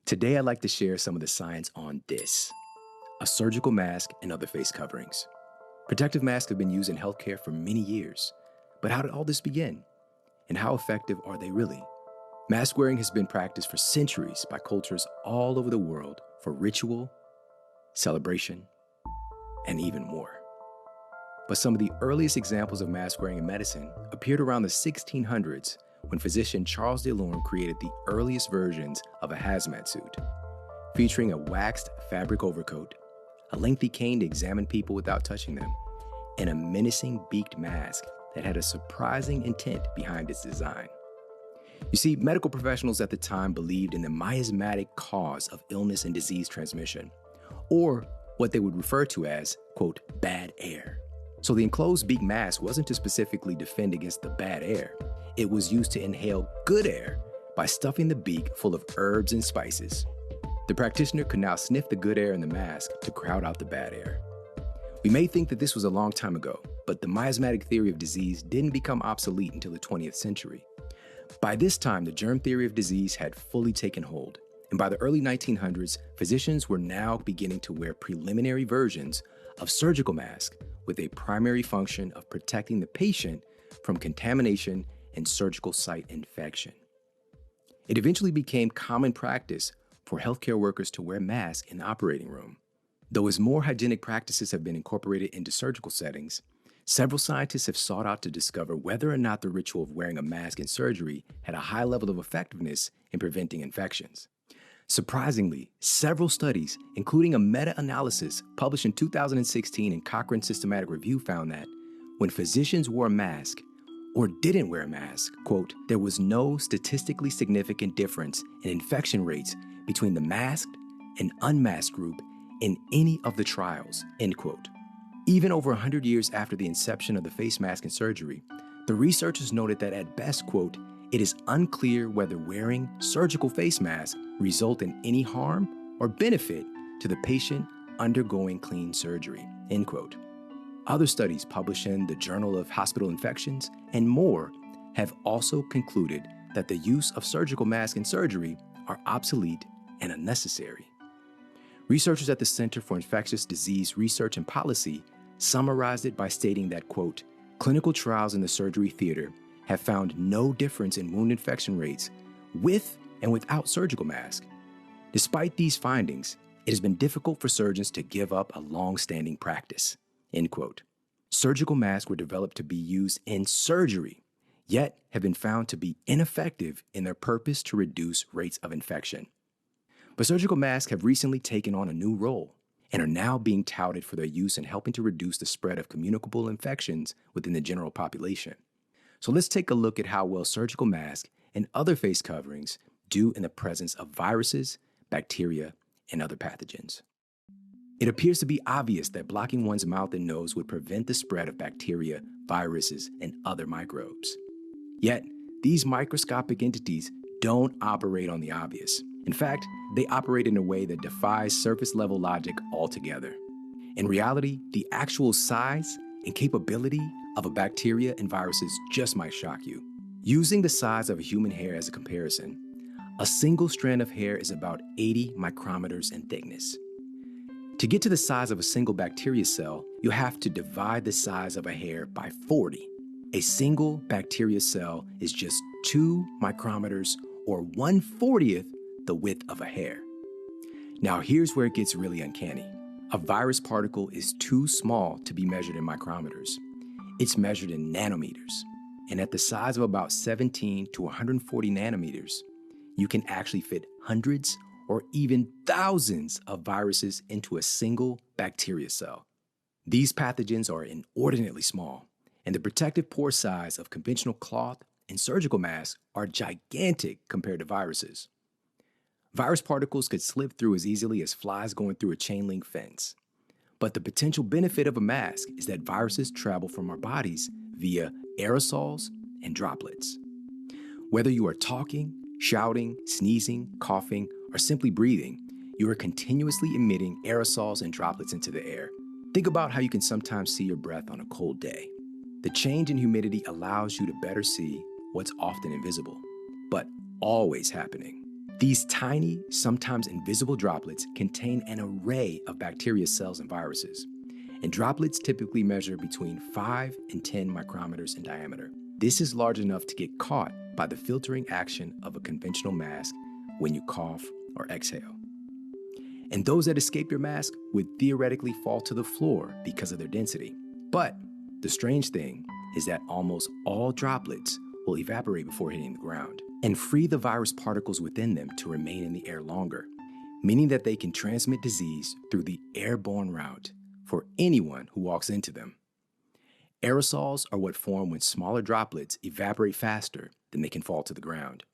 Today, I'd like to share some of the science on this: a surgical mask and other face coverings. Protective masks have been used in healthcare for many years. But how did all this begin? And how effective are they really? Mask wearing has been practiced for centuries by cultures all over the world for ritual, celebration, and even more. But some of the earliest examples of mask wearing in medicine appeared around the 1600s when physician Charles Delorme created the earliest versions of a hazmat suit, featuring a waxed fabric overcoat, a lengthy cane to examine people without touching them, and a menacing beaked mask that had a surprising intent behind its design. You see, medical professionals at the time believed in the miasmatic cause of illness and disease transmission, or what they would refer to as, quote, bad air. So the enclosed beak mask wasn't to specifically defend against the bad air. It was used to inhale good air by stuffing the beak full of herbs and spices. The practitioner could now sniff the good air in the mask to crowd out the bad air. We may think that this was a long time ago, but the miasmatic theory of disease didn't become obsolete until the 20th century. By this time, the germ theory of disease had fully taken hold, and by the early 1900s, physicians were now beginning to wear preliminary versions of surgical masks with a primary function of protecting the patient from contamination and surgical site infection. It eventually became common practice for healthcare workers to wear masks in the operating room. Though as more hygienic practices have been incorporated into surgical settings, several scientists have sought out to discover whether or not the ritual of wearing a mask in surgery had a high level of effectiveness in preventing infections. Surprisingly, several studies, including a meta-analysis published in 2016 in Cochrane Systematic Review, found that when physicians wore a mask or didn't wear a mask, quote, there was no statistically significant difference in infection rates between the masked and unmasked group in any of the trials, end quote. Even over 100 years after the inception of the face mask in surgery, the researchers noted that at best, quote, it is unclear whether wearing surgical face masks result in any harm or benefit to the patient undergoing clean surgery, end quote. Other studies published in the Journal of Hospital Infections and more have also concluded that the use of surgical masks in surgery are obsolete and unnecessary. Researchers at the Center for Infectious Disease Research and Policy summarized it by stating that, quote, clinical trials in the surgery theater have found no difference in wound infection rates with and without surgical masks. Despite these findings, it has been difficult for surgeons to give up a long-standing practice, end quote. Surgical masks were developed to be used in surgery, yet have been found to be ineffective in their purpose to reduce rates of infection. But surgical masks have recently taken on a new role and are now being touted for their use in helping to reduce the spread of communicable infections within the general population. So let's take a look at how well surgical masks and other face coverings do in the presence of viruses, bacteria, and other pathogens. It appears to be obvious that blocking one's mouth and nose would prevent the spread of bacteria, viruses, and other microbes. Yet, these microscopic entities don't operate on the obvious. In fact, they operate in a way that defies surface-level logic altogether. In reality, the actual size and capability of a bacteria and viruses just might shock you. Using the size of a human hair as a comparison, a single strand of hair is about 80 micrometers in thickness. To get to the size of a single bacteria cell, you'll have to divide the size of a hair by 40. A single bacteria cell is just 2 micrometers or 1/40th the width of a hair. Now here's where it gets really uncanny. A virus particle is too small to be measured in micrometers. It's measured in nanometers. And at the size of about 17 to 140 nanometers, you can actually fit hundreds or even thousands of viruses into a single bacteria cell. These pathogens are inordinately small, and the protective pore size of conventional cloth and surgical masks are gigantic compared to viruses. Virus particles could slip through as easily as flies going through a chain link fence. But the potential benefit of a mask is that viruses travel from our bodies via aerosols and droplets. Whether you are talking, shouting, sneezing, coughing, or simply breathing, you are continuously emitting aerosols and droplets into the air. Think about how you can sometimes see your breath on a cold day. The change in humidity allows you to better see what's often invisible, but always happening. These tiny, sometimes invisible droplets contain an array of bacteria cells and viruses, and droplets typically measure between 5 and 10 micrometers in diameter. This is large enough to get caught by the filtering action of a conventional mask when you cough or exhale. And those that escape your mask would theoretically fall to the floor because of their density. But the strange thing is that almost all droplets will evaporate before hitting the ground and free the virus particles within them to remain in the air longer, meaning that they can transmit disease through the airborne route for anyone who walks into them. Aerosols are what form when smaller droplets evaporate faster than they can fall to the ground.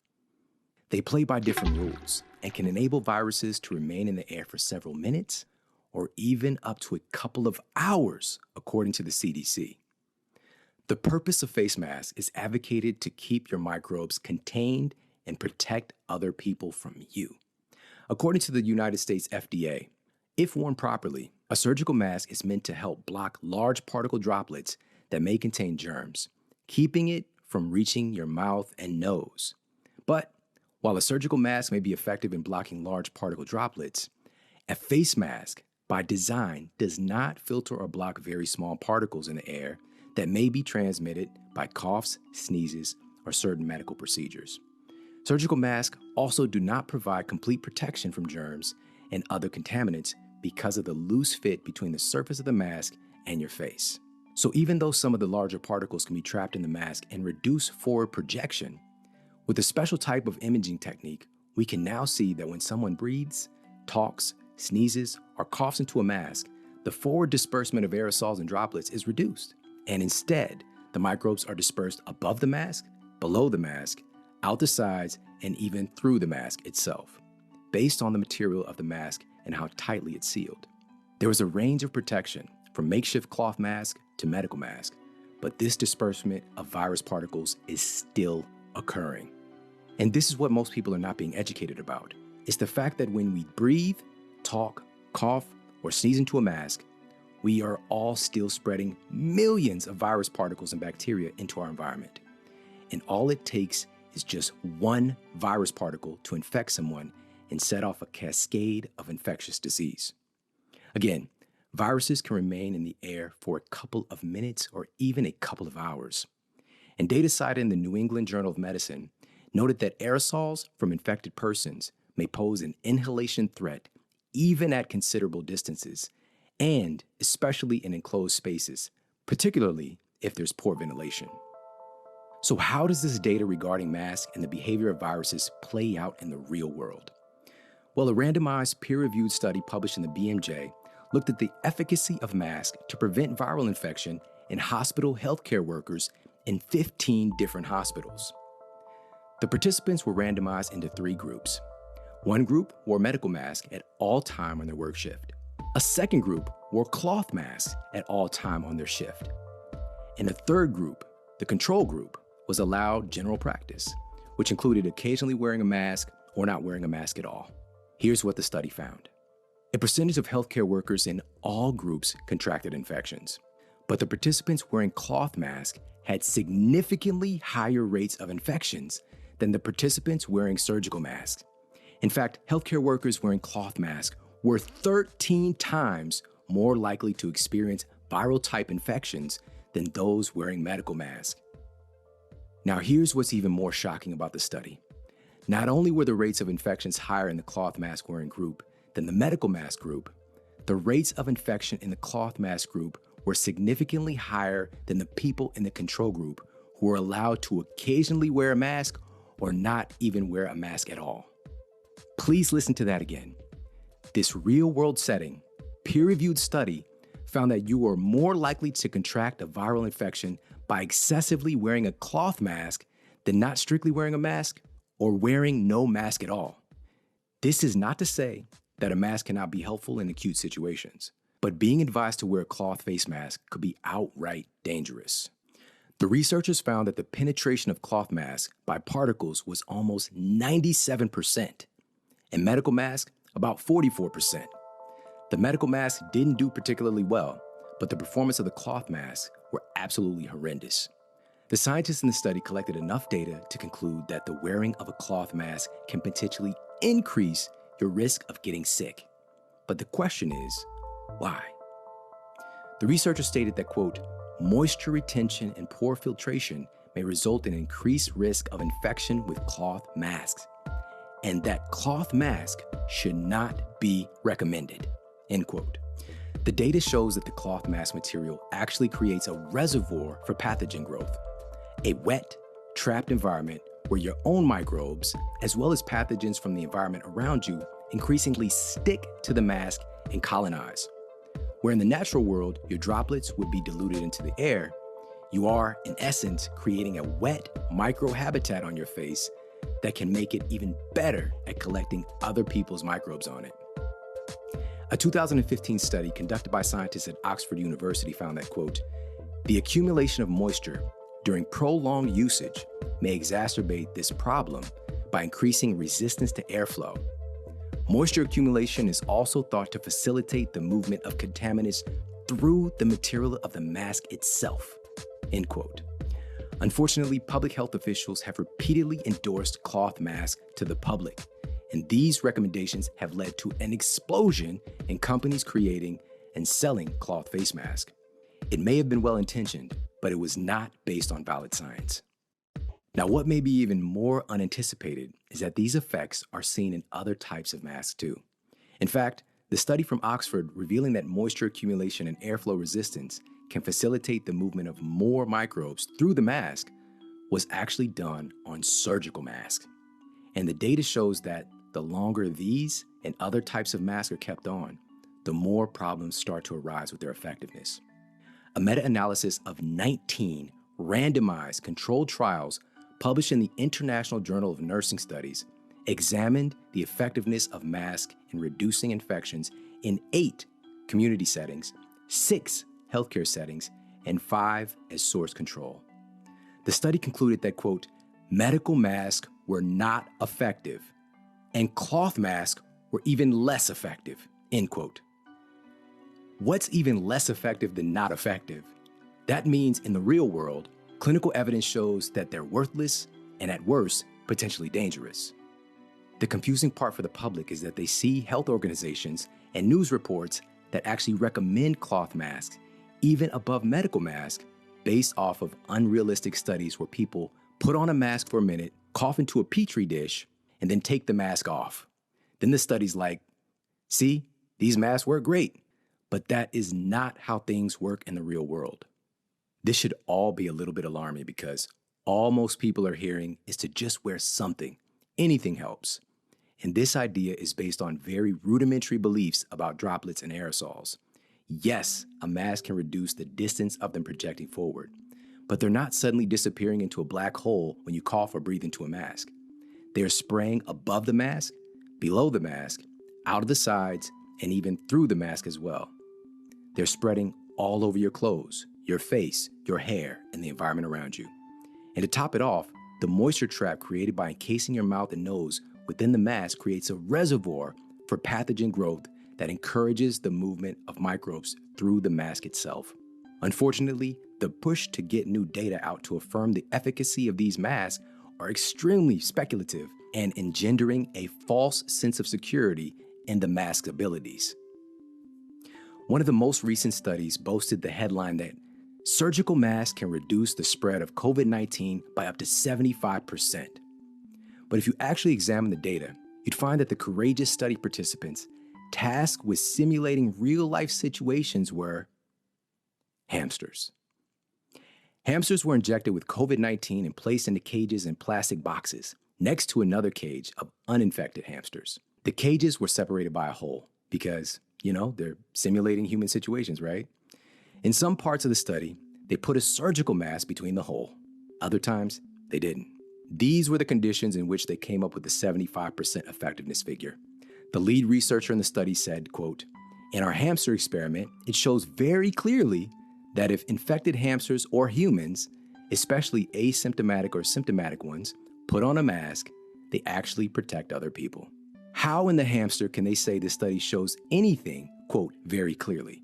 They play by different rules and can enable viruses to remain in the air for several minutes or even up to a couple of hours, according to the CDC. The purpose of face masks is advocated to keep your microbes contained and protect other people from you. According to the United States FDA, if worn properly, a surgical mask is meant to help block large particle droplets that may contain germs, keeping it from reaching your mouth and nose. But while a surgical mask may be effective in blocking large particle droplets, a face mask, by design, does not filter or block very small particles in the air that may be transmitted by coughs, sneezes, or certain medical procedures. Surgical masks also do not provide complete protection from germs and other contaminants because of the loose fit between the surface of the mask and your face. So even though some of the larger particles can be trapped in the mask and reduce forward projection, with a special type of imaging technique, we can now see that when someone breathes, talks, sneezes, or coughs into a mask, the forward disbursement of aerosols and droplets is reduced. And instead, the microbes are dispersed above the mask, below the mask, out the sides, and even through the mask itself, based on the material of the mask and how tightly it's sealed. There is a range of protection from makeshift cloth mask to medical mask, but this disbursement of virus particles is still occurring. And this is what most people are not being educated about. It's the fact that when we breathe, talk, cough, or sneeze into a mask, we are all still spreading millions of virus particles and bacteria into our environment. And all it takes is just one virus particle to infect someone and set off a cascade of infectious disease. Again, viruses can remain in the air for a couple of minutes or even a couple of hours. And data cited in the New England Journal of Medicine noted that aerosols from infected persons may pose an inhalation threat even at considerable distances, and especially in enclosed spaces, particularly if there's poor ventilation. So how does this data regarding masks and the behavior of viruses play out in the real world? Well, a randomized peer-reviewed study published in the BMJ looked at the efficacy of masks to prevent viral infection in hospital healthcare workers in 15 different hospitals. The participants were randomized into 3 groups. One group wore medical masks at all time on their work shift. A second group wore cloth masks at all time on their shift. And a third group, the control group, was allowed general practice, which included occasionally wearing a mask or not wearing a mask at all. Here's what the study found. A percentage of healthcare workers in all groups contracted infections, but the participants wearing cloth masks had significantly higher rates of infections than the participants wearing surgical masks. In fact, healthcare workers wearing cloth masks were 13 times more likely to experience viral type infections than those wearing medical masks. Now, here's what's even more shocking about the study. Not only were the rates of infections higher in the cloth mask wearing group than the medical mask group, the rates of infection in the cloth mask group were significantly higher than the people in the control group who were allowed to occasionally wear a mask or not even wear a mask at all. Please listen to that again. This real-world setting, peer-reviewed study found that you are more likely to contract a viral infection by excessively wearing a cloth mask than not strictly wearing a mask or wearing no mask at all. This is not to say that a mask cannot be helpful in acute situations, but being advised to wear a cloth face mask could be outright dangerous. The researchers found that the penetration of cloth masks by particles was almost 97%, and medical masks about 44%. The medical masks didn't do particularly well, but the performance of the cloth masks were absolutely horrendous. The scientists in the study collected enough data to conclude that the wearing of a cloth mask can potentially increase your risk of getting sick. But the question is, why? The researchers stated that, quote, moisture retention and poor filtration may result in increased risk of infection with cloth masks, and that cloth mask should not be recommended, end quote. The data shows that the cloth mask material actually creates a reservoir for pathogen growth, a wet, trapped environment where your own microbes, as well as pathogens from the environment around you, increasingly stick to the mask and colonize. Where in the natural world, your droplets would be diluted into the air, you are, in essence, creating a wet microhabitat on your face that can make it even better at collecting other people's microbes on it. A 2015 study conducted by scientists at Oxford University found that, quote, the accumulation of moisture during prolonged usage may exacerbate this problem by increasing resistance to airflow. Moisture accumulation is also thought to facilitate the movement of contaminants through the material of the mask itself, end quote. Unfortunately, public health officials have repeatedly endorsed cloth masks to the public, and these recommendations have led to an explosion in companies creating and selling cloth face masks. It may have been well-intentioned, but it was not based on valid science. Now, what may be even more unanticipated is that these effects are seen in other types of masks too. In fact, the study from Oxford revealing that moisture accumulation and airflow resistance can facilitate the movement of more microbes through the mask was actually done on surgical masks. And the data shows that the longer these and other types of masks are kept on, the more problems start to arise with their effectiveness. A meta-analysis of 19 randomized controlled trials published in the International Journal of Nursing Studies examined the effectiveness of masks in reducing infections in 8 community settings, 6 healthcare settings, and 5 as source control. The study concluded that, quote, medical masks were not effective and cloth masks were even less effective, end quote. What's even less effective than not effective? That means in the real world, clinical evidence shows that they're worthless and at worst, potentially dangerous. The confusing part for the public is that they see health organizations and news reports that actually recommend cloth masks even above medical masks based off of unrealistic studies where people put on a mask for a minute, cough into a petri dish, and then take the mask off. Then the study's like, see, these masks work great, but that is not how things work in the real world. This should all be a little bit alarming because all most people are hearing is to just wear something. Anything helps. And this idea is based on very rudimentary beliefs about droplets and aerosols. Yes, a mask can reduce the distance of them projecting forward, but they're not suddenly disappearing into a black hole when you cough or breathe into a mask. They are spraying above the mask, below the mask, out of the sides, and even through the mask as well. They're spreading all over your clothes, your face, your hair, and the environment around you. And to top it off, the moisture trap created by encasing your mouth and nose within the mask creates a reservoir for pathogen growth that encourages the movement of microbes through the mask itself. Unfortunately, the push to get new data out to affirm the efficacy of these masks are extremely speculative and engendering a false sense of security in the mask's abilities. One of the most recent studies boasted the headline that surgical masks can reduce the spread of COVID-19 by up to 75%. But if you actually examine the data, you'd find that the courageous study participants tasked with simulating real-life situations were hamsters. Hamsters were injected with COVID-19 and placed into cages in plastic boxes next to another cage of uninfected hamsters. The cages were separated by a hole because, they're simulating human situations, right? In some parts of the study, they put a surgical mask between the hole. Other times, they didn't. These were the conditions in which they came up with the 75% effectiveness figure. The lead researcher in the study said, quote, in our hamster experiment, it shows very clearly that if infected hamsters or humans, especially asymptomatic or symptomatic ones, put on a mask, they actually protect other people. How in the hamster can they say this study shows anything, quote, very clearly?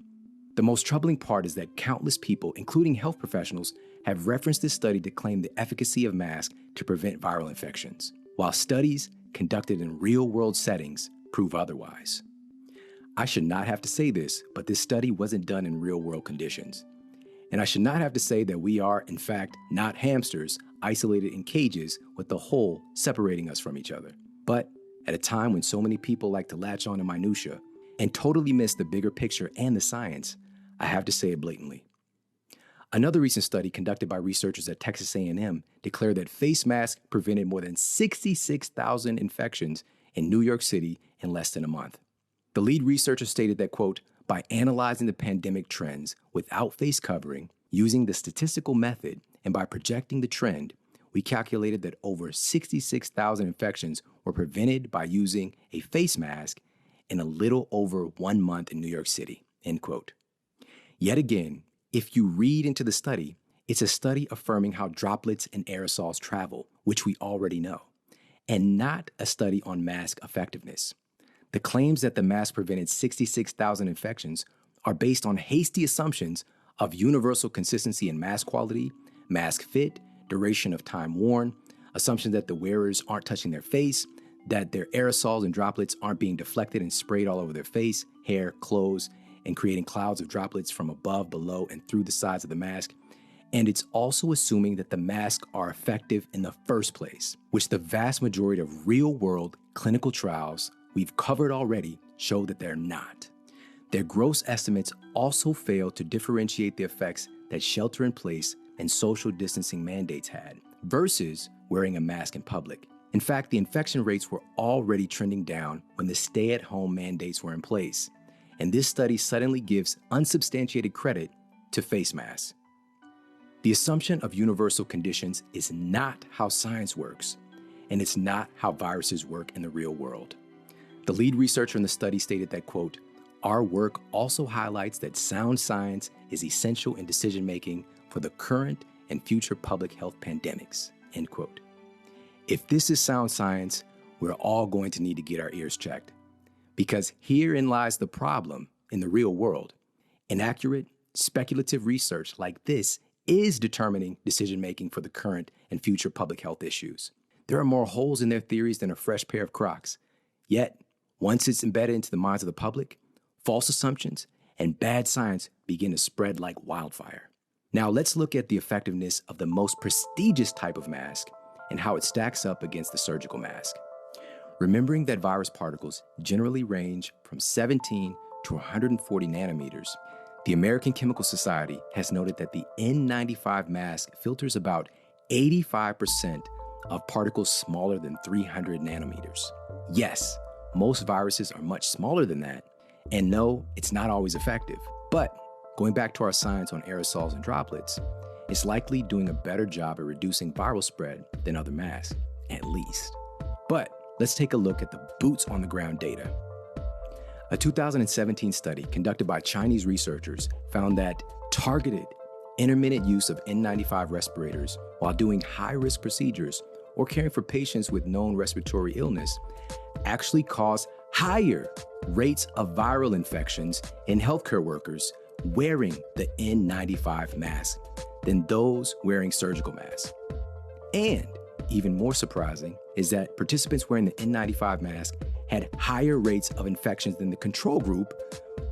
The most troubling part is that countless people, including health professionals, have referenced this study to claim the efficacy of masks to prevent viral infections, while studies conducted in real-world settings prove otherwise. I should not have to say this, but this study wasn't done in real-world conditions. And I should not have to say that we are, in fact, not hamsters isolated in cages with the hole separating us from each other. But at a time when so many people like to latch on to minutia and totally miss the bigger picture and the science, I have to say it blatantly. Another recent study conducted by researchers at Texas A&M declared that face masks prevented more than 66,000 infections in New York City in less than a month. The lead researcher stated that, quote, by analyzing the pandemic trends without face covering, using the statistical method, and by projecting the trend, we calculated that over 66,000 infections were prevented by using a face mask in a little over 1 month in New York City, end quote. Yet again, if you read into the study, it's a study affirming how droplets and aerosols travel, which we already know, and not a study on mask effectiveness. The claims that the mask prevented 66,000 infections are based on hasty assumptions of universal consistency in mask quality, mask fit, duration of time worn, assumptions that the wearers aren't touching their face, that their aerosols and droplets aren't being deflected and sprayed all over their face, hair, clothes, and creating clouds of droplets from above, below, and through the sides of the mask. And it's also assuming that the masks are effective in the first place, which the vast majority of real-world clinical trials we've covered already show that they're not. Their gross estimates also fail to differentiate the effects that shelter-in-place and social distancing mandates had versus wearing a mask in public. In fact, the infection rates were already trending down when the stay-at-home mandates were in place. And this study suddenly gives unsubstantiated credit to face masks. The assumption of universal conditions is not how science works, and it's not how viruses work in the real world. The lead researcher in the study stated that, quote, our work also highlights that sound science is essential in decision-making for the current and future public health pandemics, end quote. If this is sound science, we're all going to need to get our ears checked. Because herein lies the problem in the real world. Inaccurate, speculative research like this is determining decision-making for the current and future public health issues. There are more holes in their theories than a fresh pair of Crocs. Yet, once it's embedded into the minds of the public, false assumptions and bad science begin to spread like wildfire. Now let's look at the effectiveness of the most prestigious type of mask and how it stacks up against the surgical mask. Remembering that virus particles generally range from 17 to 140 nanometers, the American Chemical Society has noted that the N95 mask filters about 85% of particles smaller than 300 nanometers. Yes, most viruses are much smaller than that, and no, it's not always effective. But going back to our science on aerosols and droplets, it's likely doing a better job at reducing viral spread than other masks, at least. But let's take a look at the boots on the ground data. A 2017 study conducted by Chinese researchers found that targeted, intermittent use of N95 respirators while doing high-risk procedures or caring for patients with known respiratory illness actually caused higher rates of viral infections in healthcare workers wearing the N95 mask than those wearing surgical masks. And even more surprising is that participants wearing the N95 mask had higher rates of infections than the control group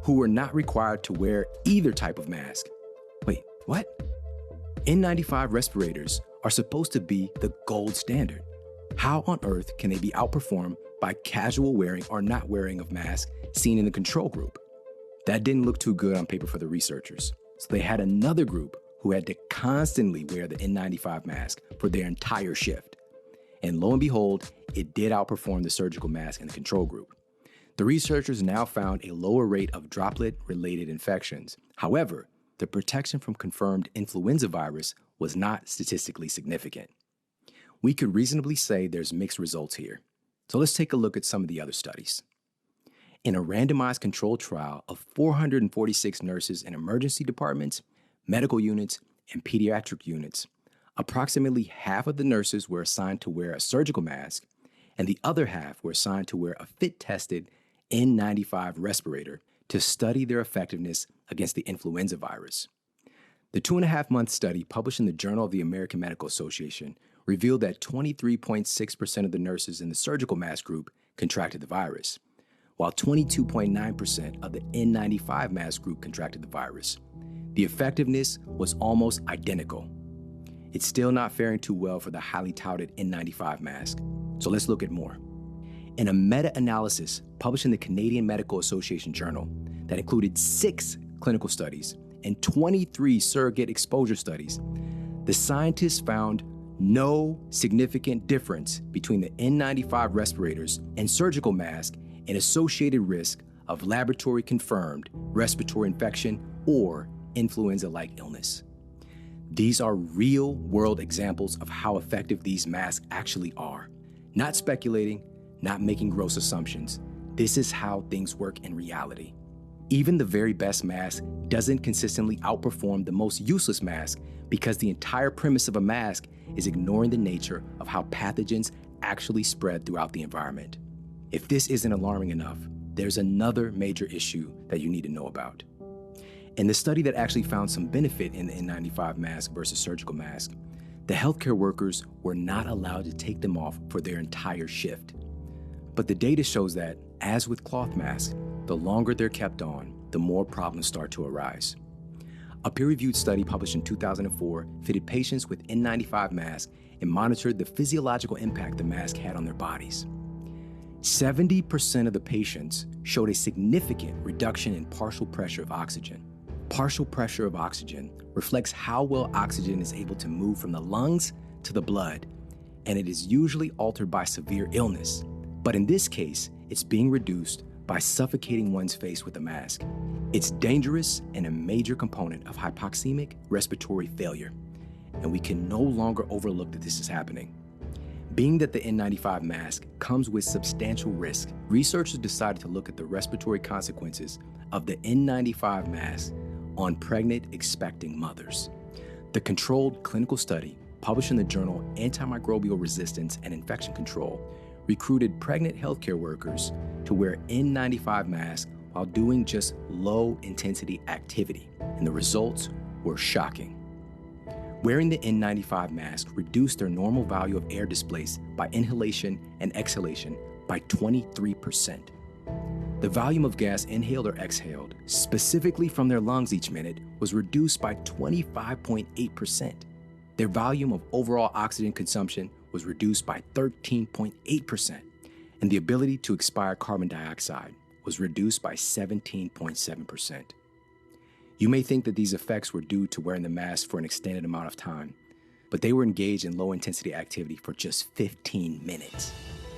who were not required to wear either type of mask. Wait, what? N95 respirators are supposed to be the gold standard. How on earth can they be outperformed by casual wearing or not wearing of masks seen in the control group? That didn't look too good on paper for the researchers. So they had another group who had to constantly wear the N95 mask for their entire shift. And lo and behold, it did outperform the surgical mask in the control group. The researchers now found a lower rate of droplet-related infections. However, the protection from confirmed influenza virus was not statistically significant. We could reasonably say there's mixed results here. So let's take a look at some of the other studies. In a randomized controlled trial of 446 nurses in emergency departments, medical units, and pediatric units, approximately half of the nurses were assigned to wear a surgical mask, and the other half were assigned to wear a fit-tested N95 respirator to study their effectiveness against the influenza virus. The 2.5-month study published in the Journal of the American Medical Association revealed that 23.6% of the nurses in the surgical mask group contracted the virus, while 22.9% of the N95 mask group contracted the virus. The effectiveness was almost identical. It's still not faring too well for the highly touted N95 mask, so let's look at more. In a meta-analysis published in the Canadian Medical Association Journal that included 6 clinical studies and 23 surrogate exposure studies, the scientists found no significant difference between the N95 respirators and surgical masks in associated risk of laboratory-confirmed respiratory infection or influenza-like illness. These are real-world examples of how effective these masks actually are. Not speculating, not making gross assumptions. This is how things work in reality. Even the very best mask doesn't consistently outperform the most useless mask because the entire premise of a mask is ignoring the nature of how pathogens actually spread throughout the environment. If this isn't alarming enough, there's another major issue that you need to know about. In the study that actually found some benefit in the N95 mask versus surgical mask, the healthcare workers were not allowed to take them off for their entire shift. But the data shows that, as with cloth masks, the longer they're kept on, the more problems start to arise. A peer-reviewed study published in 2004 fitted patients with N95 masks and monitored the physiological impact the mask had on their bodies. 70% of the patients showed a significant reduction in partial pressure of oxygen. Partial pressure of oxygen reflects how well oxygen is able to move from the lungs to the blood, and it is usually altered by severe illness. But in this case, it's being reduced by suffocating one's face with a mask. It's dangerous and a major component of hypoxemic respiratory failure, and we can no longer overlook that this is happening. Being that the N95 mask comes with substantial risk, researchers decided to look at the respiratory consequences of the N95 mask on pregnant expecting mothers. The controlled clinical study, published in the journal Antimicrobial Resistance and Infection Control, recruited pregnant healthcare workers to wear N95 masks while doing just low-intensity activity, and the results were shocking. Wearing the N95 mask reduced their normal value of air displaced by inhalation and exhalation by 23%. The volume of gas inhaled or exhaled, specifically from their lungs each minute, was reduced by 25.8%. Their volume of overall oxygen consumption was reduced by 13.8%, and the ability to expire carbon dioxide was reduced by 17.7%. You may think that these effects were due to wearing the mask for an extended amount of time, but they were engaged in low-intensity activity for just 15 minutes.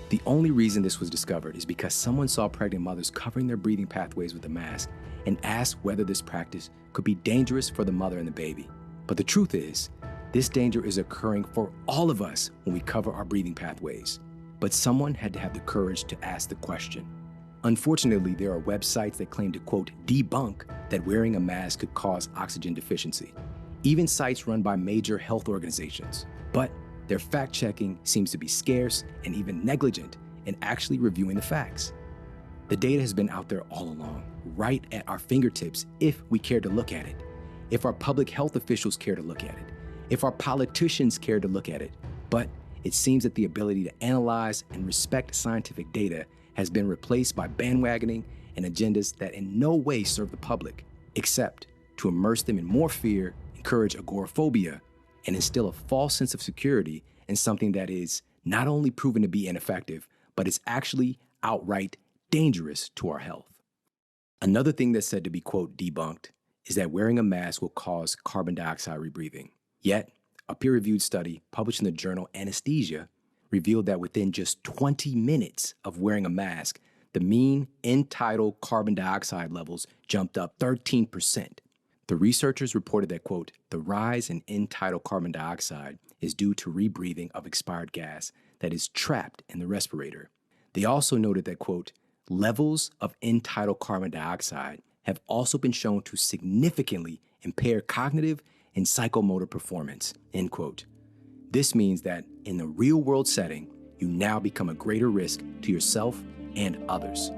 The only reason this was discovered is because someone saw pregnant mothers covering their breathing pathways with a mask and asked whether this practice could be dangerous for the mother and the baby. But the truth is, this danger is occurring for all of us when we cover our breathing pathways. But someone had to have the courage to ask the question. Unfortunately, there are websites that claim to, quote, debunk that wearing a mask could cause oxygen deficiency. Even sites run by major health organizations. But their fact-checking seems to be scarce and even negligent in actually reviewing the facts. The data has been out there all along, right at our fingertips if we care to look at it, if our public health officials care to look at it, if our politicians care to look at it. But it seems that the ability to analyze and respect scientific data has been replaced by bandwagoning and agendas that in no way serve the public, except to immerse them in more fear, encourage agoraphobia, and instill a false sense of security in something that is not only proven to be ineffective, but it's actually outright dangerous to our health. Another thing that's said to be, quote, debunked is that wearing a mask will cause carbon dioxide rebreathing. Yet, a peer-reviewed study published in the journal Anesthesia revealed that within just 20 minutes of wearing a mask, the mean end-tidal carbon dioxide levels jumped up 13%. The researchers reported that, quote, the rise in end-tidal carbon dioxide is due to rebreathing of expired gas that is trapped in the respirator. They also noted that, quote, levels of end-tidal carbon dioxide have also been shown to significantly impair cognitive and psychomotor performance, end quote. This means that in the real-world setting, you now become a greater risk to yourself and others.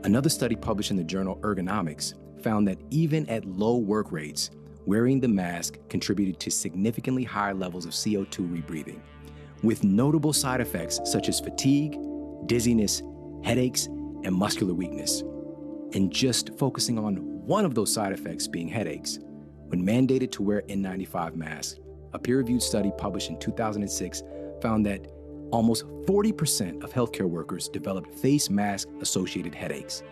Another study published in the journal Ergonomics found that even at low work rates, wearing the mask contributed to significantly higher levels of CO2 rebreathing, with notable side effects such as fatigue, dizziness, headaches, and muscular weakness. And just focusing on one of those side effects being headaches, when mandated to wear N95 masks, a peer-reviewed study published in 2006 found that almost 40% of healthcare workers developed face mask-associated headaches.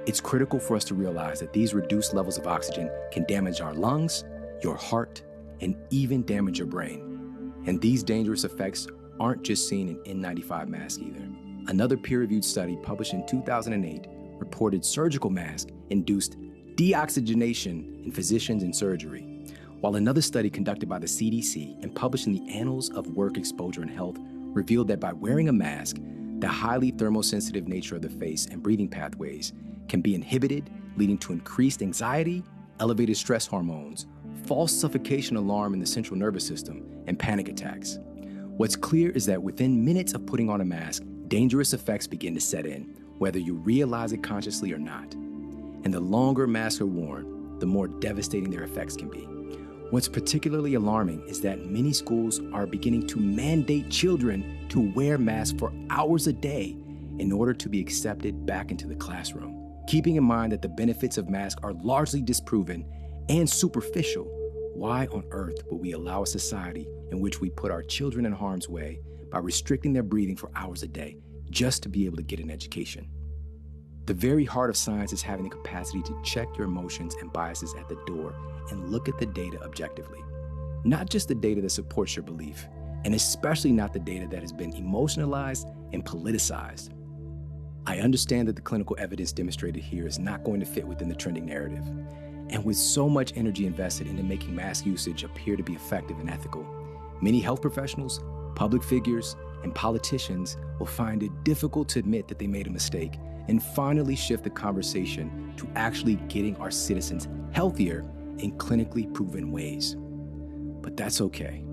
It's critical for us to realize that these reduced levels of oxygen can damage our lungs, your heart, and even damage your brain. And these dangerous effects aren't just seen in N95 masks either. Another peer-reviewed study published in 2008 reported surgical masks induced deoxygenation in physicians in surgery, while another study conducted by the CDC and published in the Annals of Work Exposure and Health revealed that by wearing a mask, the highly thermosensitive nature of the face and breathing pathways can be inhibited, leading to increased anxiety, elevated stress hormones, false suffocation alarm in the central nervous system, and panic attacks. What's clear is that within minutes of putting on a mask, dangerous effects begin to set in, whether you realize it consciously or not. And the longer masks are worn, the more devastating their effects can be. What's particularly alarming is that many schools are beginning to mandate children to wear masks for hours a day in order to be accepted back into the classroom. Keeping in mind that the benefits of masks are largely disproven and superficial, why on earth would we allow a society in which we put our children in harm's way by restricting their breathing for hours a day just to be able to get an education? The very heart of science is having the capacity to check your emotions and biases at the door and look at the data objectively. Not just the data that supports your belief, and especially not the data that has been emotionalized and politicized. I understand that the clinical evidence demonstrated here is not going to fit within the trending narrative. And with so much energy invested into making mask usage appear to be effective and ethical, many health professionals, public figures, and politicians will find it difficult to admit that they made a mistake and finally shift the conversation to actually getting our citizens healthier in clinically proven ways. But that's okay.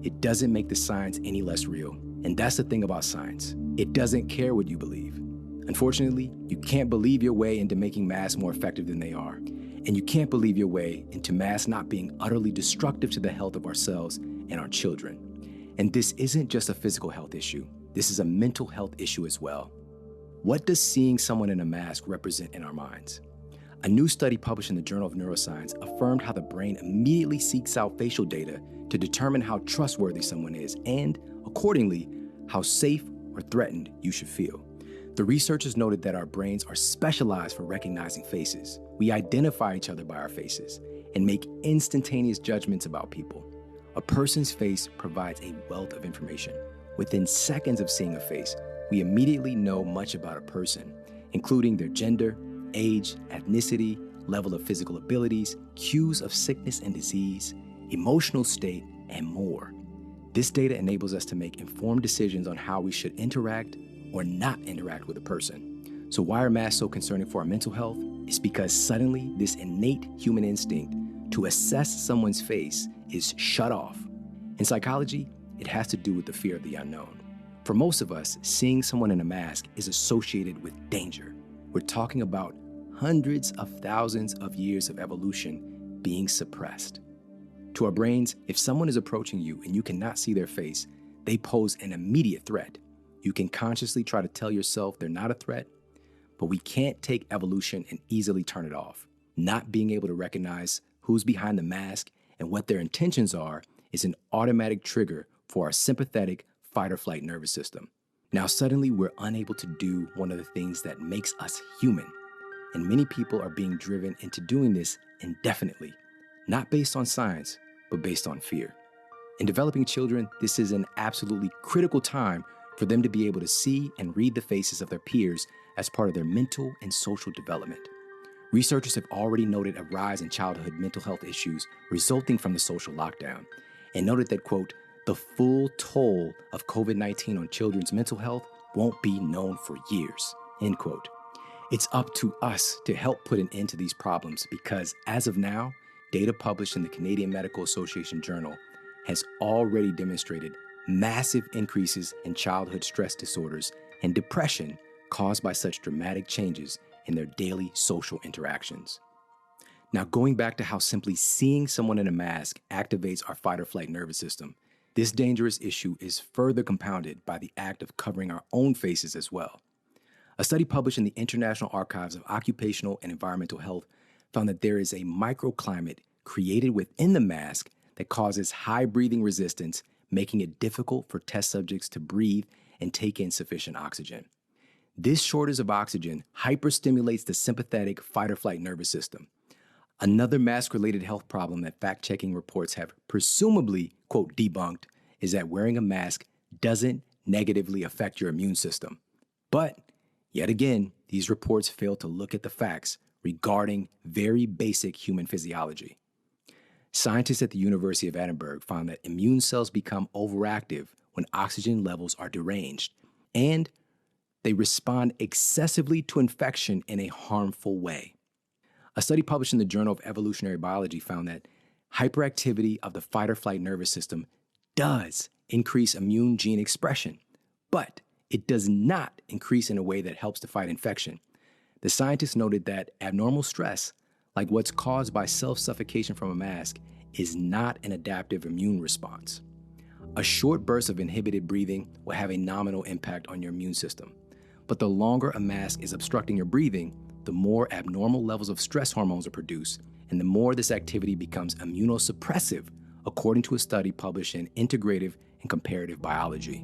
It doesn't make the science any less real. And that's the thing about science. It doesn't care what you believe. Unfortunately, you can't believe your way into making masks more effective than they are. And you can't believe your way into masks not being utterly destructive to the health of ourselves and our children. And this isn't just a physical health issue. This is a mental health issue as well. What does seeing someone in a mask represent in our minds? A new study published in the Journal of Neuroscience affirmed how the brain immediately seeks out facial data to determine how trustworthy someone is and, accordingly, how safe or threatened you should feel. The researchers noted that our brains are specialized for recognizing faces. We identify each other by our faces and make instantaneous judgments about people. A person's face provides a wealth of information. Within seconds of seeing a face, we immediately know much about a person, including their gender, age, ethnicity, level of physical abilities, cues of sickness and disease, emotional state, and more. This data enables us to make informed decisions on how we should interact or not interact with a person. So why are masks so concerning for our mental health? It's because suddenly this innate human instinct to assess someone's face is shut off. In psychology, it has to do with the fear of the unknown. For most of us, seeing someone in a mask is associated with danger. We're talking about hundreds of thousands of years of evolution being suppressed. To our brains, if someone is approaching you and you cannot see their face, they pose an immediate threat. You can consciously try to tell yourself they're not a threat, but we can't take evolution and easily turn it off. Not being able to recognize who's behind the mask and what their intentions are is an automatic trigger for our sympathetic fight or flight nervous system. Now suddenly we're unable to do one of the things that makes us human. And many people are being driven into doing this indefinitely, not based on science, but based on fear. In developing children, this is an absolutely critical time for them to be able to see and read the faces of their peers as part of their mental and social development. Researchers have already noted a rise in childhood mental health issues resulting from the social lockdown, and noted that, quote, the full toll of COVID-19 on children's mental health won't be known for years, end quote. It's up to us to help put an end to these problems because, as of now, data published in the Canadian Medical Association Journal has already demonstrated massive increases in childhood stress disorders and depression caused by such dramatic changes in their daily social interactions. Now, going back to how simply seeing someone in a mask activates our fight or flight nervous system, This dangerous issue is further compounded by the act of covering our own faces as well. A study published in the International Archives of Occupational and Environmental Health found that there is a microclimate created within the mask that causes high breathing resistance, making it difficult for test subjects to breathe and take in sufficient oxygen. This shortage of oxygen hyperstimulates the sympathetic fight-or-flight nervous system. Another mask-related health problem that fact-checking reports have presumably, quote, debunked is that wearing a mask doesn't negatively affect your immune system. But, yet again, these reports fail to look at the facts regarding very basic human physiology. Scientists at the University of Edinburgh found that immune cells become overactive when oxygen levels are deranged, and they respond excessively to infection in a harmful way. A study published in the Journal of Evolutionary Biology found that hyperactivity of the fight-or-flight nervous system does increase immune gene expression, but it does not increase in a way that helps to fight infection. The scientists noted that abnormal stress, like what's caused by self-suffocation from a mask, is not an adaptive immune response. A short burst of inhibited breathing will have a nominal impact on your immune system, but the longer a mask is obstructing your breathing, the more abnormal levels of stress hormones are produced, and the more this activity becomes immunosuppressive, according to a study published in Integrative and Comparative Biology.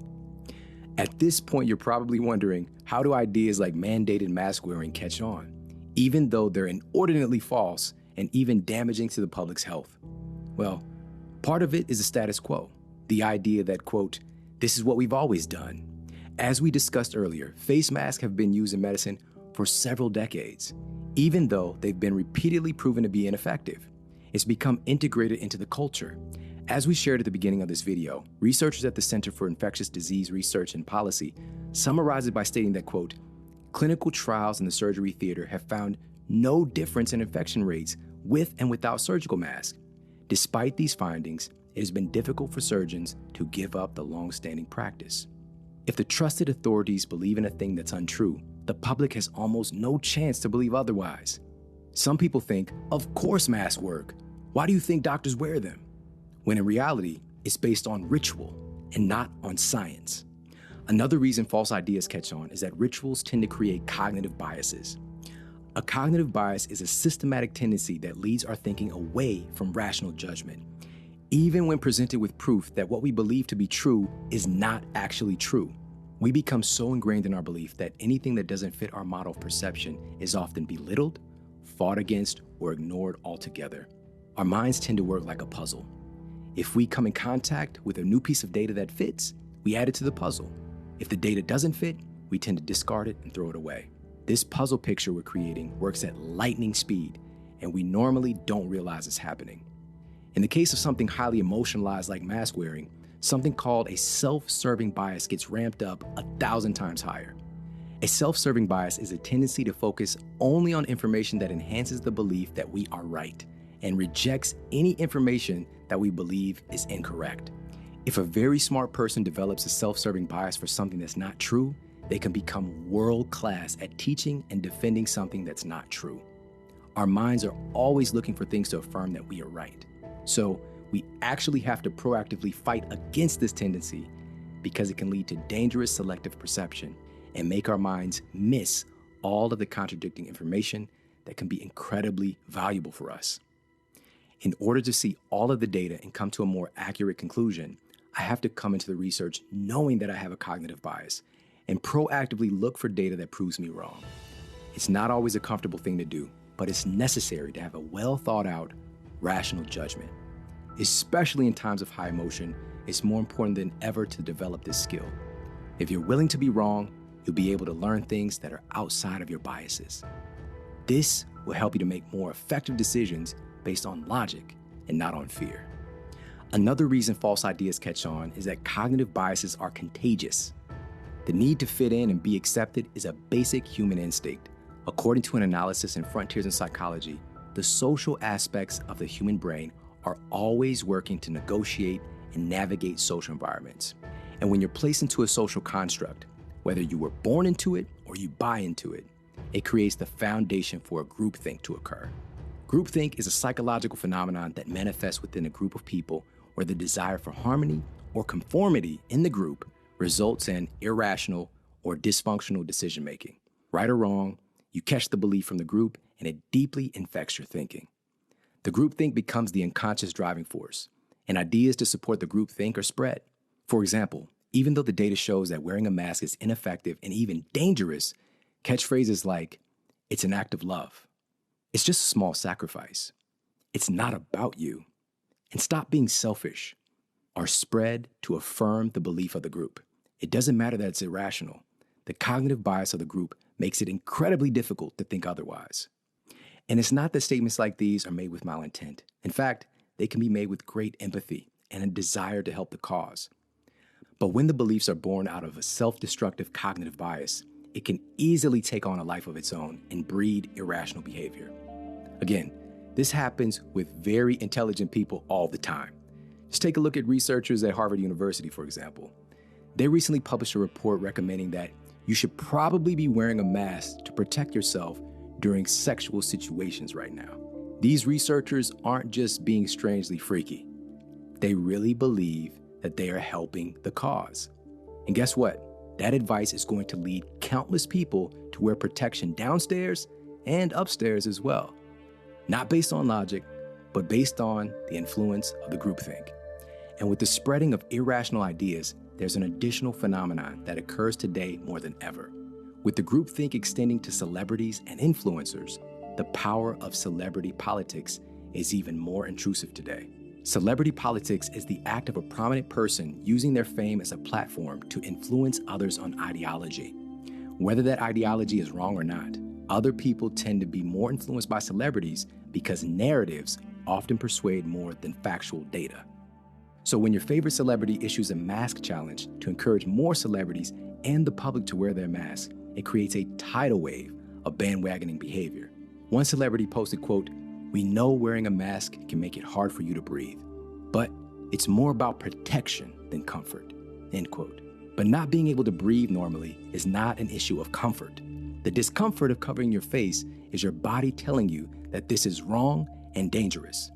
At this point, you're probably wondering, how do ideas like mandated mask wearing catch on, even though they're inordinately false and even damaging to the public's health? Well, part of it is the status quo, the idea that, quote, this is what we've always done. As we discussed earlier, face masks have been used in medicine for several decades, even though they've been repeatedly proven to be ineffective. It's become integrated into the culture. As we shared at the beginning of this video, researchers at the Center for Infectious Disease Research and Policy summarize it by stating that, quote, clinical trials in the surgery theater have found no difference in infection rates with and without surgical masks. Despite these findings, it has been difficult for surgeons to give up the long-standing practice. If the trusted authorities believe in a thing that's untrue, the public has almost no chance to believe otherwise. Some people think, of course masks work. Why do you think doctors wear them? When in reality, it's based on ritual and not on science. Another reason false ideas catch on is that rituals tend to create cognitive biases. A cognitive bias is a systematic tendency that leads our thinking away from rational judgment, even when presented with proof that what we believe to be true is not actually true. We become so ingrained in our belief that anything that doesn't fit our model of perception is often belittled, fought against, or ignored altogether. Our minds tend to work like a puzzle. If we come in contact with a new piece of data that fits, we add it to the puzzle. If the data doesn't fit, we tend to discard it and throw it away. This puzzle picture we're creating works at lightning speed, and we normally don't realize it's happening. In the case of something highly emotionalized like mask wearing, something called a self-serving bias gets ramped up 1,000 times higher. A self-serving bias is a tendency to focus only on information that enhances the belief that we are right and rejects any information that we believe is incorrect. If a very smart person develops a self-serving bias for something that's not true, they can become world-class at teaching and defending something that's not true. Our minds are always looking for things to affirm that we are right. So we actually have to proactively fight against this tendency because it can lead to dangerous selective perception and make our minds miss all of the contradicting information that can be incredibly valuable for us. In order to see all of the data and come to a more accurate conclusion, I have to come into the research knowing that I have a cognitive bias and proactively look for data that proves me wrong. It's not always a comfortable thing to do, but it's necessary to have a well thought out, rational judgment. Especially in times of high emotion, it's more important than ever to develop this skill. If you're willing to be wrong, you'll be able to learn things that are outside of your biases. This will help you to make more effective decisions based on logic and not on fear. Another reason false ideas catch on is that cognitive biases are contagious. The need to fit in and be accepted is a basic human instinct. According to an analysis in Frontiers in Psychology, the social aspects of the human brain are always working to negotiate and navigate social environments. And when you're placed into a social construct, whether you were born into it or you buy into it, it creates the foundation for a groupthink to occur. Groupthink is a psychological phenomenon that manifests within a group of people where the desire for harmony or conformity in the group results in irrational or dysfunctional decision making. Right or wrong, you catch the belief from the group and it deeply infects your thinking. The groupthink becomes the unconscious driving force, and ideas to support the groupthink are spread. For example, even though the data shows that wearing a mask is ineffective and even dangerous, catchphrases like, "It's an act of love," "It's just a small sacrifice," "It's not about you," and "Stop being selfish" are spread to affirm the belief of the group. It doesn't matter that it's irrational. The cognitive bias of the group makes it incredibly difficult to think otherwise. And it's not that statements like these are made with malintent. In fact, they can be made with great empathy and a desire to help the cause. But when the beliefs are born out of a self-destructive cognitive bias, it can easily take on a life of its own and breed irrational behavior. Again, this happens with very intelligent people all the time. Just take a look at researchers at Harvard University, for example. They recently published a report recommending that you should probably be wearing a mask to protect yourself during sexual situations right now. These researchers aren't just being strangely freaky. They really believe that they are helping the cause. And guess what? That advice is going to lead countless people to wear protection downstairs and upstairs as well. Not based on logic, but based on the influence of the groupthink. And with the spreading of irrational ideas, there's an additional phenomenon that occurs today more than ever. With the groupthink extending to celebrities and influencers, the power of celebrity politics is even more intrusive today. Celebrity politics is the act of a prominent person using their fame as a platform to influence others on ideology. Whether that ideology is wrong or not, other people tend to be more influenced by celebrities because narratives often persuade more than factual data. So when your favorite celebrity issues a mask challenge to encourage more celebrities and the public to wear their mask, it creates a tidal wave of bandwagoning behavior. One celebrity posted, quote, "We know wearing a mask can make it hard for you to breathe, but it's more about protection than comfort," end quote. But not being able to breathe normally is not an issue of comfort. The discomfort of covering your face is your body telling you that this is wrong and dangerous.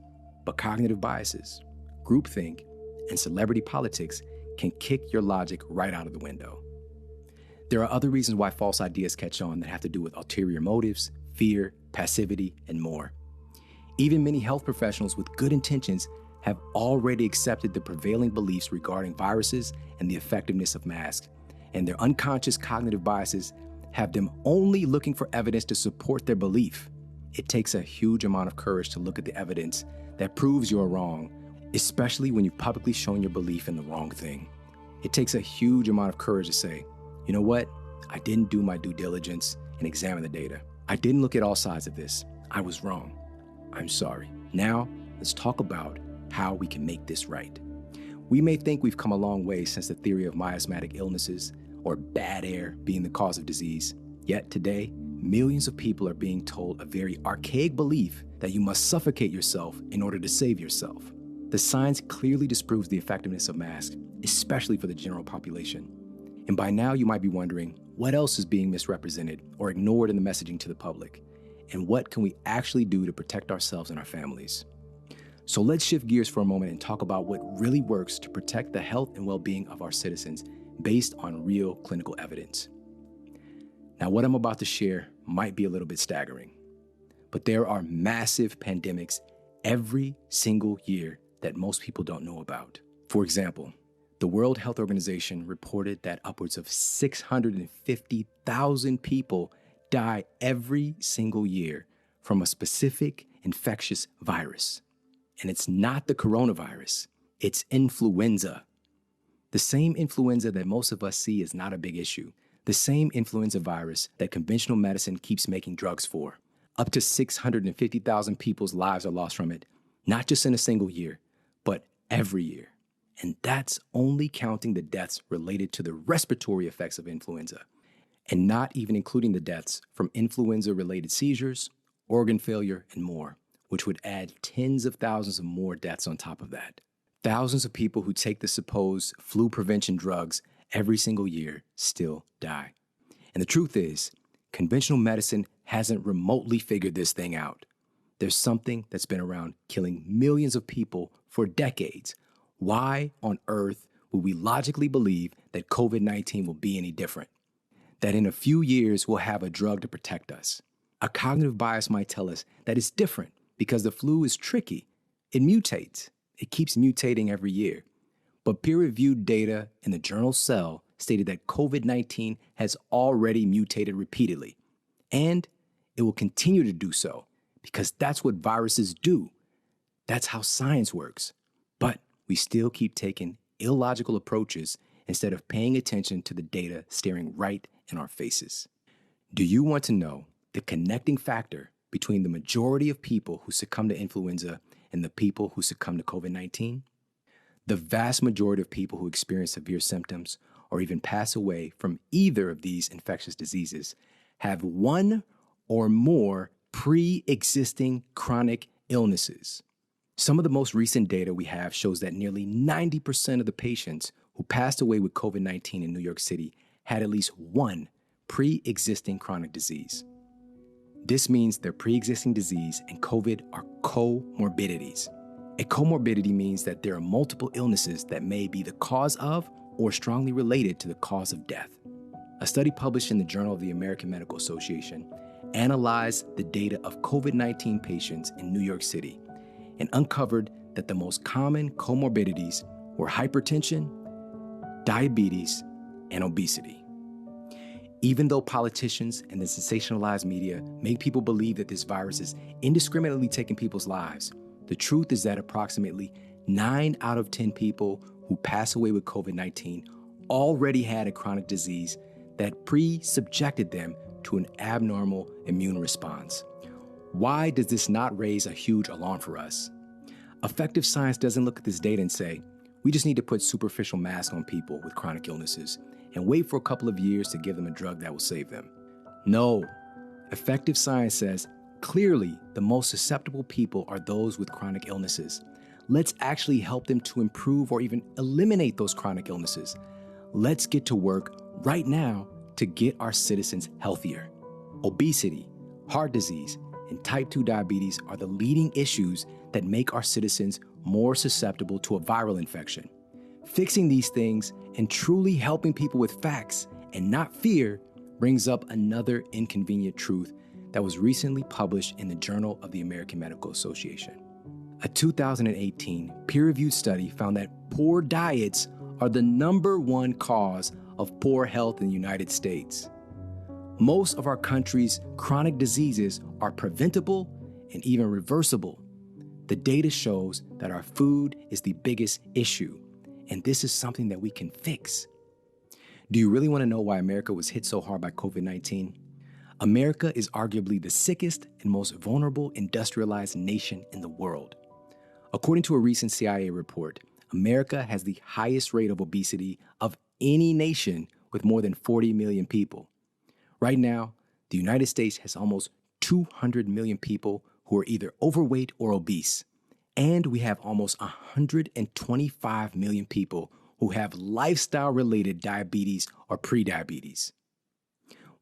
But cognitive biases, groupthink, and celebrity politics can kick your logic right out of the window. There are other reasons why false ideas catch on that have to do with ulterior motives, fear, passivity, and more. Even many health professionals with good intentions have already accepted the prevailing beliefs regarding viruses and the effectiveness of masks, and their unconscious cognitive biases have them only looking for evidence to support their belief. It takes a huge amount of courage to look at the evidence that proves you're wrong, especially when you've publicly shown your belief in the wrong thing. It takes a huge amount of courage to say, you know what? I didn't do my due diligence and examine the data. I didn't look at all sides of this. I was wrong. I'm sorry. Now, let's talk about how we can make this right. We may think we've come a long way since the theory of miasmatic illnesses or bad air being the cause of disease. Yet today, millions of people are being told a very archaic belief that you must suffocate yourself in order to save yourself. The science clearly disproves the effectiveness of masks, especially for the general population. And by now you might be wondering, what else is being misrepresented or ignored in the messaging to the public? And what can we actually do to protect ourselves and our families? So let's shift gears for a moment and talk about what really works to protect the health and well-being of our citizens based on real clinical evidence. Now, what I'm about to share might be a little bit staggering, but there are massive pandemics every single year that most people don't know about. For example, the World Health Organization reported that upwards of 650,000 people die every single year from a specific infectious virus. And it's not the coronavirus, it's influenza. The same influenza that most of us see is not a big issue. The same influenza virus that conventional medicine keeps making drugs for. Up to 650,000 people's lives are lost from it, not just in a single year, but every year. And that's only counting the deaths related to the respiratory effects of influenza, and not even including the deaths from influenza-related seizures, organ failure, and more, which would add tens of thousands of more deaths on top of that. Thousands of people who take the supposed flu prevention drugs every single year still die. And the truth is, conventional medicine hasn't remotely figured this thing out. There's something that's been around killing millions of people for decades. Why on earth would we logically believe that COVID-19 will be any different? That in a few years we'll have a drug to protect us? A cognitive bias might tell us that it's different because the flu is tricky. It mutates. It keeps mutating every year. But peer-reviewed data in the journal Cell stated that COVID-19 has already mutated repeatedly. And it will continue to do so because that's what viruses do. That's how science works. But we still keep taking illogical approaches instead of paying attention to the data staring right in our faces. Do you want to know the connecting factor between the majority of people who succumb to influenza and the people who succumb to COVID-19? The vast majority of people who experience severe symptoms or even pass away from either of these infectious diseases have one or more pre-existing chronic illnesses. Some of the most recent data we have shows that nearly 90% of the patients who passed away with COVID-19 in New York City had at least one pre-existing chronic disease. This means their pre-existing disease and COVID are comorbidities. A comorbidity means that there are multiple illnesses that may be the cause of or strongly related to the cause of death. A study published in the Journal of the American Medical Association analyzed the data of COVID-19 patients in New York City and uncovered that the most common comorbidities were hypertension, diabetes, and obesity. Even though politicians and the sensationalized media make people believe that this virus is indiscriminately taking people's lives, the truth is that approximately 9 out of 10 people who pass away with COVID-19 already had a chronic disease that pre-subjected them to an abnormal immune response. Why does this not raise a huge alarm for us? Effective science doesn't look at this data and say, we just need to put superficial masks on people with chronic illnesses and wait for a couple of years to give them a drug that will save them. No, effective science says, clearly the most susceptible people are those with chronic illnesses. Let's actually help them to improve or even eliminate those chronic illnesses. Let's get to work right now to get our citizens healthier. Obesity, heart disease, and type 2 diabetes are the leading issues that make our citizens more susceptible to a viral infection. Fixing these things and truly helping people with facts and not fear brings up another inconvenient truth that was recently published in the Journal of the American Medical Association. A 2018 peer-reviewed study found that poor diets are the #1 cause of poor health in the United States. Most of our country's chronic diseases are preventable and even reversible. The data shows that our food is the biggest issue, and this is something that we can fix. Do you really want to know why America was hit so hard by COVID-19? America is arguably the sickest and most vulnerable industrialized nation in the world. According to a recent CIA report, America has the highest rate of obesity of any nation with more than 40 million people. Right now, the United States has almost 200 million people who are either overweight or obese. And we have almost 125 million people who have lifestyle-related diabetes or prediabetes.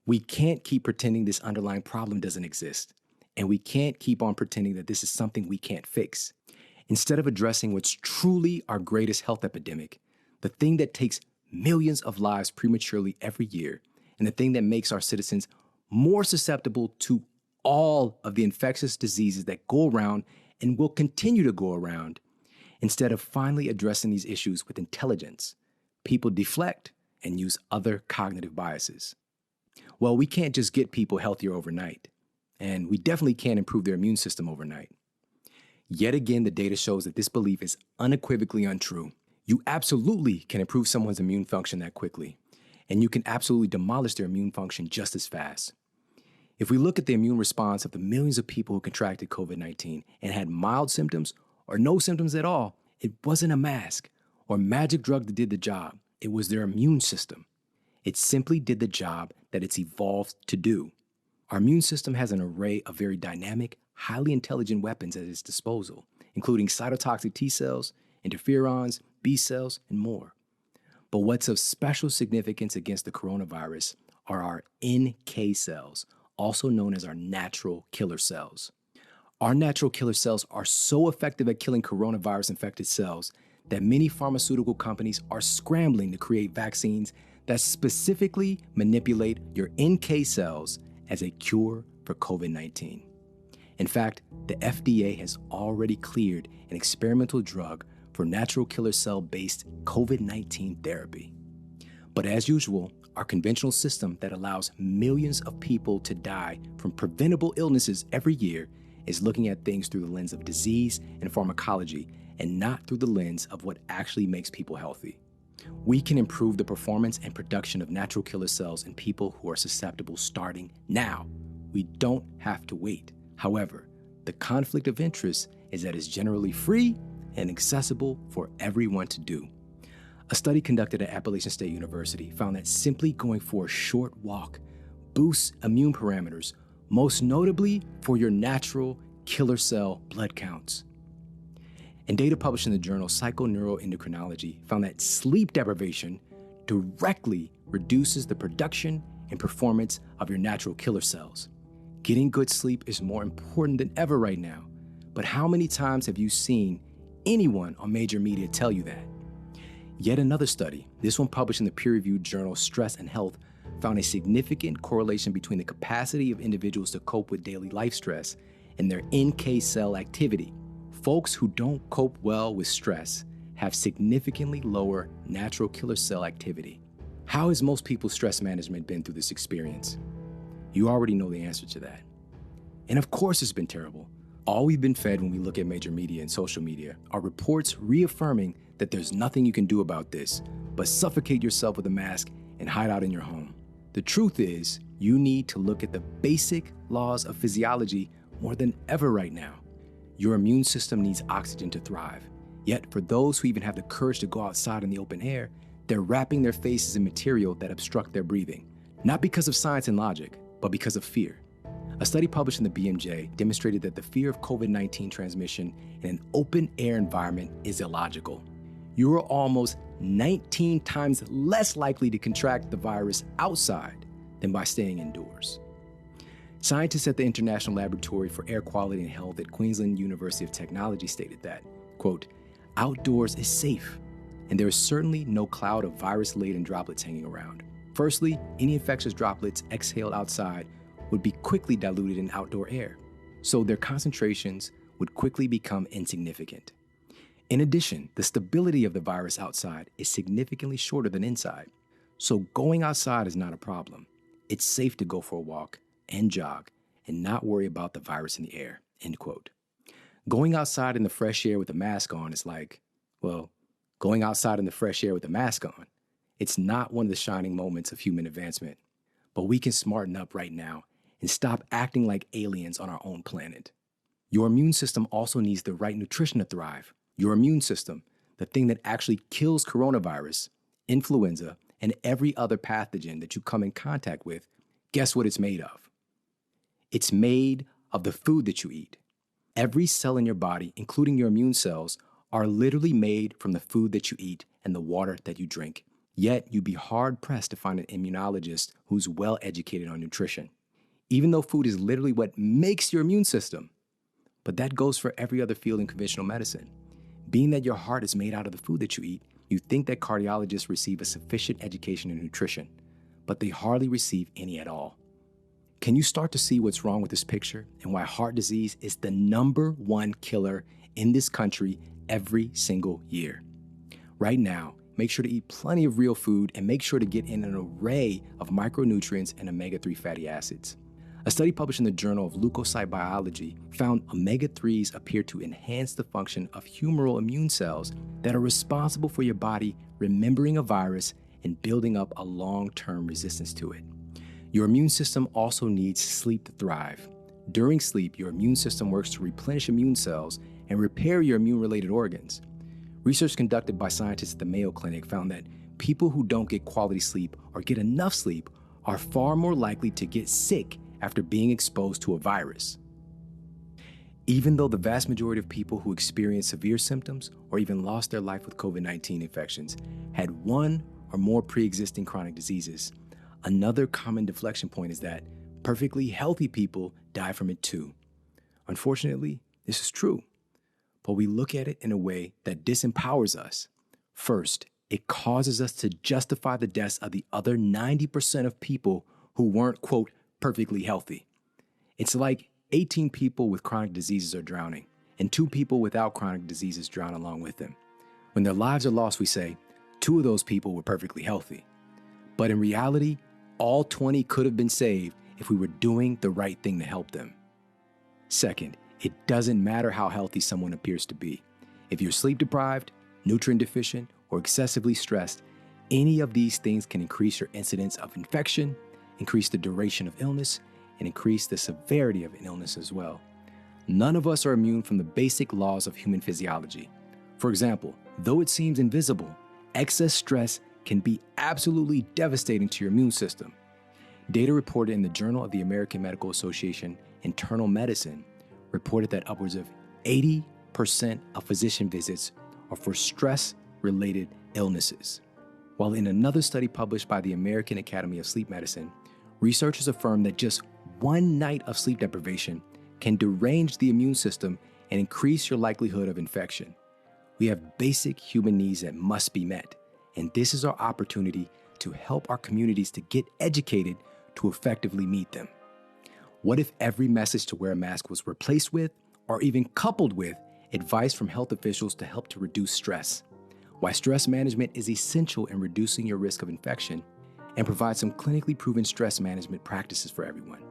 We can't keep pretending this underlying problem doesn't exist. And we can't keep on pretending that this is something we can't fix. Instead of addressing what's truly our greatest health epidemic, the thing that takes millions of lives prematurely every year, and the thing that makes our citizens more susceptible to all of the infectious diseases that go around and will continue to go around, instead of finally addressing these issues with intelligence, people deflect and use other cognitive biases. Well, we can't just get people healthier overnight, and we definitely can't improve their immune system overnight. Yet again, the data shows that this belief is unequivocally untrue. You absolutely can improve someone's immune function that quickly, and you can absolutely demolish their immune function just as fast. If we look at the immune response of the millions of people who contracted COVID-19 and had mild symptoms or no symptoms at all, it wasn't a mask or magic drug that did the job. It was their immune system. It simply did the job that it's evolved to do. Our immune system has an array of very dynamic, highly intelligent weapons at its disposal, including cytotoxic T cells, interferons, B cells, and more. But what's of special significance against the coronavirus are our NK cells, also known as our natural killer cells. Our natural killer cells are so effective at killing coronavirus-infected cells that many pharmaceutical companies are scrambling to create vaccines that specifically manipulate your NK cells as a cure for COVID-19. In fact, the FDA has already cleared an experimental drug for natural killer cell-based COVID-19 therapy. But as usual, our conventional system that allows millions of people to die from preventable illnesses every year is looking at things through the lens of disease and pharmacology and not through the lens of what actually makes people healthy. We can improve the performance and production of natural killer cells in people who are susceptible starting now. We don't have to wait. However, the conflict of interest is that it's generally free and accessible for everyone to do. A study conducted at Appalachian State University found that simply going for a short walk boosts immune parameters, most notably for your natural killer cell blood counts. And data published in the journal Psychoneuroendocrinology found that sleep deprivation directly reduces the production and performance of your natural killer cells. Getting good sleep is more important than ever right now, but how many times have you seen anyone on major media tell you that? Yet another study, this one published in the peer-reviewed journal Stress and Health, found a significant correlation between the capacity of individuals to cope with daily life stress and their NK cell activity. Folks who don't cope well with stress have significantly lower natural killer cell activity. How has most people's stress management been through this experience? You already know the answer to that. And of course it's been terrible. All we've been fed when we look at major media and social media are reports reaffirming that there's nothing you can do about this, but suffocate yourself with a mask and hide out in your home. The truth is, you need to look at the basic laws of physiology more than ever right now. Your immune system needs oxygen to thrive. Yet for those who even have the courage to go outside in the open air, they're wrapping their faces in material that obstruct their breathing. Not because of science and logic, but because of fear. A study published in the BMJ demonstrated that the fear of COVID-19 transmission in an open air environment is illogical. You are almost 19 times less likely to contract the virus outside than by staying indoors. Scientists at the International Laboratory for Air Quality and Health at Queensland University of Technology stated that, quote, outdoors is safe, and there is certainly no cloud of virus-laden droplets hanging around. Firstly, any infectious droplets exhaled outside would be quickly diluted in outdoor air, so their concentrations would quickly become insignificant. In addition, the stability of the virus outside is significantly shorter than inside, so going outside is not a problem. It's safe to go for a walk and jog and not worry about the virus in the air, end quote. Going outside in the fresh air with a mask on is like, well, going outside in the fresh air with a mask on. It's not one of the shining moments of human advancement, but we can smarten up right now and stop acting like aliens on our own planet. Your immune system also needs the right nutrition to thrive. Your immune system, the thing that actually kills coronavirus, influenza, and every other pathogen that you come in contact with, guess what it's made of? It's made of the food that you eat. Every cell in your body, including your immune cells, are literally made from the food that you eat and the water that you drink. Yet you'd be hard-pressed to find an immunologist who's well-educated on nutrition, even though food is literally what makes your immune system. But that goes for every other field in conventional medicine. Being that your heart is made out of the food that you eat, you think that cardiologists receive a sufficient education in nutrition, but they hardly receive any at all. Can you start to see what's wrong with this picture and why heart disease is the #1 killer in this country every single year? Right now, make sure to eat plenty of real food and make sure to get in an array of micronutrients and omega-3 fatty acids. A study published in the Journal of Leukocyte Biology found omega-3s appear to enhance the function of humoral immune cells that are responsible for your body remembering a virus and building up a long-term resistance to it. Your immune system also needs sleep to thrive. During sleep, your immune system works to replenish immune cells and repair your immune-related organs. Research conducted by scientists at the Mayo Clinic found that people who don't get quality sleep or get enough sleep are far more likely to get sick after being exposed to a virus. Even though the vast majority of people who experience severe symptoms or even lost their life with COVID-19 infections had one or more pre-existing chronic diseases, another common deflection point is that perfectly healthy people die from it too. Unfortunately, this is true. but we look at it in a way that disempowers us. First, it causes us to justify the deaths of the other 90% of people who weren't, quote, perfectly healthy. It's like 18 people with chronic diseases are drowning, and 2 people without chronic diseases drown along with them. When their lives are lost, we say, 2 of those people were perfectly healthy. But in reality, all 20 could have been saved if we were doing the right thing to help them. Second, it doesn't matter how healthy someone appears to be. If you're sleep deprived, nutrient deficient, or excessively stressed, any of these things can increase your incidence of infection, increase the duration of illness, and increase the severity of an illness as well. None of us are immune from the basic laws of human physiology. For example, though it seems invisible, excess stress can be absolutely devastating to your immune system. Data reported in the Journal of the American Medical Association Internal Medicine reported that upwards of 80% of physician visits are for stress-related illnesses. While in another study published by the American Academy of Sleep Medicine, researchers affirmed that just one night of sleep deprivation can derange the immune system and increase your likelihood of infection. We have basic human needs that must be met, and this is our opportunity to help our communities to get educated to effectively meet them. What if every message to wear a mask was replaced with, or even coupled with, advice from health officials to help to reduce stress? Why stress management is essential in reducing your risk of infection, and provide some clinically proven stress management practices for everyone.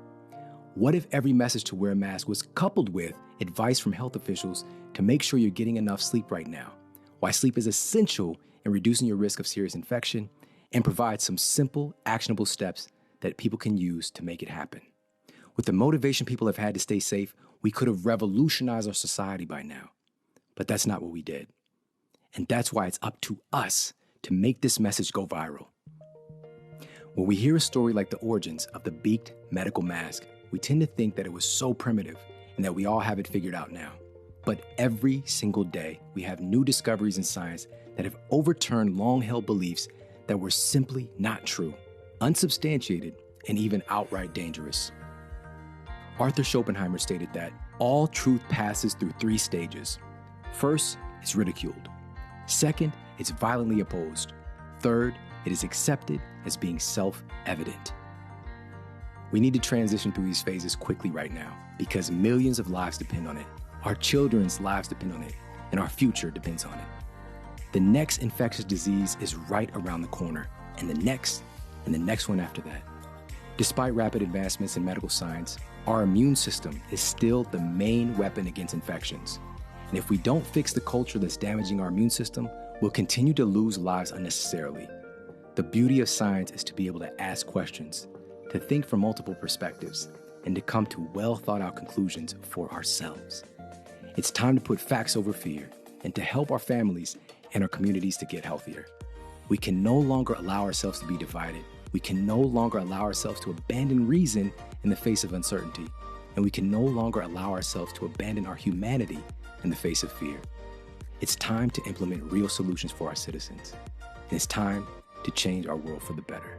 What if every message to wear a mask was coupled with advice from health officials to make sure you're getting enough sleep right now? Why sleep is essential in reducing your risk of serious infection, and provide some simple, actionable steps that people can use to make it happen. With the motivation people have had to stay safe, we could have revolutionized our society by now. But that's not what we did. And that's why it's up to us to make this message go viral. When we hear a story like the origins of the beaked medical mask, we tend to think that it was so primitive and that we all have it figured out now. But every single day, we have new discoveries in science that have overturned long-held beliefs that were simply not true, unsubstantiated, and even outright dangerous. Arthur Schopenhauer stated that all truth passes through 3 stages. First, it's ridiculed. Second, it's violently opposed. Third, it is accepted as being self-evident. We need to transition through these phases quickly right now because millions of lives depend on it. Our children's lives depend on it, and our future depends on it. The next infectious disease is right around the corner, and the next one after that. Despite rapid advancements in medical science, our immune system is still the main weapon against infections. And if we don't fix the culture that's damaging our immune system, we'll continue to lose lives unnecessarily. The beauty of science is to be able to ask questions, to think from multiple perspectives, and to come to well thought out conclusions for ourselves. It's time to put facts over fear and to help our families and our communities to get healthier. We can no longer allow ourselves to be divided. We can no longer allow ourselves to abandon reason in the face of uncertainty. And we can no longer allow ourselves to abandon our humanity in the face of fear. It's time to implement real solutions for our citizens. And it's time to change our world for the better.